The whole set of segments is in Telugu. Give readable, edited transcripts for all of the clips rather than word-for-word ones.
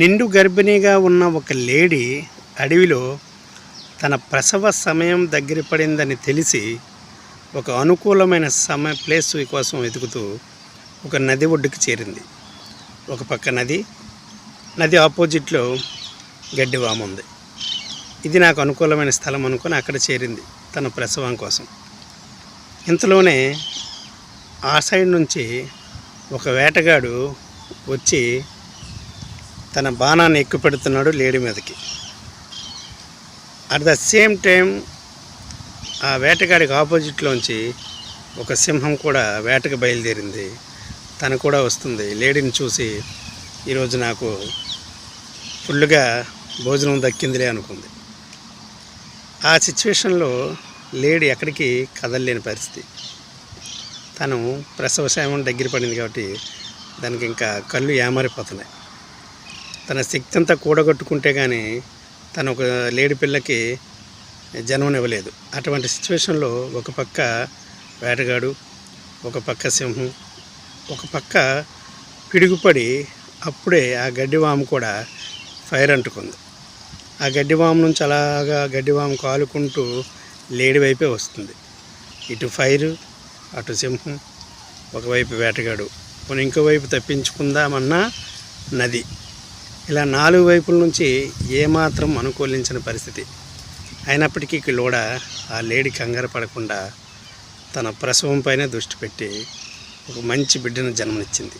నిండు గర్భిణిగా ఉన్న ఒక లేడీ అడవిలో తన ప్రసవ సమయం దగ్గర పడిందని తెలిసి ఒక అనుకూలమైన ప్లేస్ కోసం వెతుకుతూ ఒక నది ఒడ్డుకి చేరింది. ఒక పక్క నది ఆపోజిట్లో గడ్డివామ ఉంది. ఇది నాకు అనుకూలమైన స్థలం అనుకొని అక్కడ చేరింది తన ప్రసవం కోసం. ఇంతలోనే ఆ సైడ్ నుంచి ఒక వేటగాడు వచ్చి తన బాణాన్ని ఎక్కుపెడుతున్నాడు లేడీ మీదకి. అట్ ద సేమ్ టైం ఆ వేటగాడికి ఆపోజిట్లోంచి ఒక సింహం కూడా వేటకు బయలుదేరింది. తను కూడా వస్తుంది. లేడీని చూసి ఈరోజు నాకు ఫుల్గా భోజనం దక్కిందిలే అనుకుంది. ఆ సిచ్యువేషన్లో లేడీ ఎక్కడికి కదలలేని పరిస్థితి. తను ప్రసవ సమయం దగ్గర పడింది కాబట్టి దానికి ఇంకా కళ్ళు ఏమారిపోతున్నాయి. తన శక్తి అంతా కూడగట్టుకుంటే కానీ తను ఒక లేడీ పిల్లకి జన్మనివ్వలేదు. అటువంటి సిచ్యువేషన్లో ఒక పక్క వేటగాడు, ఒక పక్క సింహం, ఒక పక్క పిడుగుపడి అప్పుడే ఆ గడ్డివాము కూడా ఫైర్ అంటుకుంది. ఆ గడ్డివాము నుంచి అలాగా గడ్డివాము కాలుకుంటూ లేడీ వైపే వస్తుంది. ఇటు ఫైరు, అటు సింహం, ఒకవైపు వేటగాడు, కొన్ని ఇంకోవైపు తప్పించుకుందామన్నా నది. ఇలా 4 వైపుల నుంచి ఏమాత్రం అనుకూలించిన పరిస్థితి. అయినప్పటికీ కూడా ఆ లేడీ కంగారు పడకుండా తన ప్రసవం పైన దృష్టి పెట్టి ఒక మంచి బిడ్డను జన్మనిచ్చింది.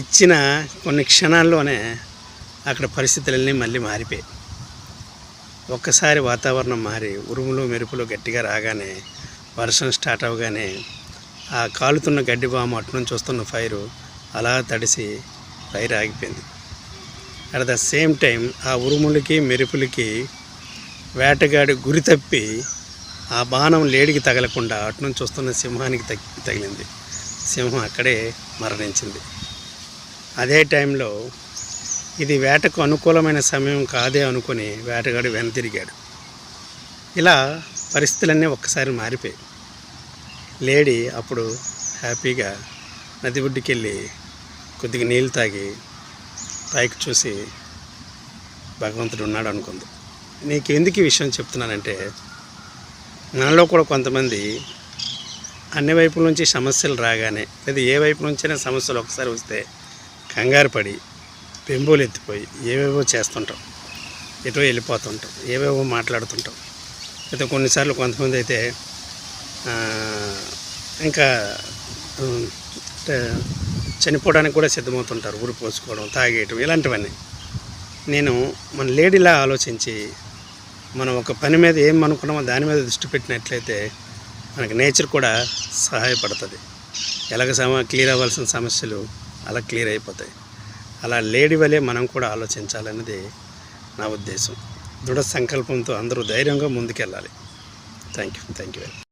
ఇచ్చిన కొన్ని క్షణాల్లోనే అక్కడ పరిస్థితులన్నీ మళ్ళీ మారిపోయాయి. ఒక్కసారి వాతావరణం మారి ఉరుములు మెరుపులు గట్టిగా రాగానే, వర్షం స్టార్ట్ అవగానే ఆ కాలుతున్న గడ్డివాము అటు నుంచి వస్తున్న ఫైరు అలా తడిసి ఫైర్ ఆగిపోయింది. అట్ ద సేమ్ టైం ఆ ఉరుములకి మెరుపులకి వేటగాడి గురి తప్పి ఆ బాణం లేడికి తగలకుండా అటు నుంచి వస్తున్న సింహానికి తగిలింది. సింహం అక్కడే మరణించింది. అదే టైంలో ఇది వేటకు అనుకూలమైన సమయం కాదే అనుకుని వేటగాడు వెనుతిరిగాడు. ఇలా పరిస్థితులన్నీ ఒక్కసారి మారిపోయాయి. లేడీ అప్పుడు హ్యాపీగా నది ఒడ్డుకి వెళ్ళి కొద్దిగా నీళ్ళు తాగి పైకి చూసి భగవంతుడు ఉన్నాడు అనుకుంది. నీకు ఎందుకు ఈ విషయం చెప్తున్నానంటే, మనలో కూడా కొంతమంది అన్ని వైపుల నుంచి సమస్యలు రాగానే, లేదా ఏ వైపు నుంచైనా సమస్యలు ఒకసారి వస్తే కంగారు పడి పెంబోలు ఎత్తిపోయి ఏవేవో చేస్తుంటాం, ఎటో వెళ్ళిపోతుంటాం, ఏవేవో మాట్లాడుతుంటాం. అయితే కొన్నిసార్లు కొంతమంది అయితే ఇంకా చనిపోవడానికి కూడా సిద్ధమవుతుంటారు. ఊరు పోసుకోవడం, తాగేయటం, ఇలాంటివన్నీ. నేను మన లేడీలా ఆలోచించి మనం ఒక పని మీద ఏం అనుకున్నామో దాని మీద దృష్టి పెట్టినట్లయితే మనకి నేచర్ కూడా సహాయపడుతుంది. ఎలాగ క్లియర్ అవ్వాల్సిన సమస్యలు అలా క్లియర్ అయిపోతాయి. అలా లేడీ వలె మనం కూడా ఆలోచించాలన్నది నా ఉద్దేశం. దృఢ సంకల్పంతో అందరూ ధైర్యంగా ముందుకెళ్ళాలి. Thank you.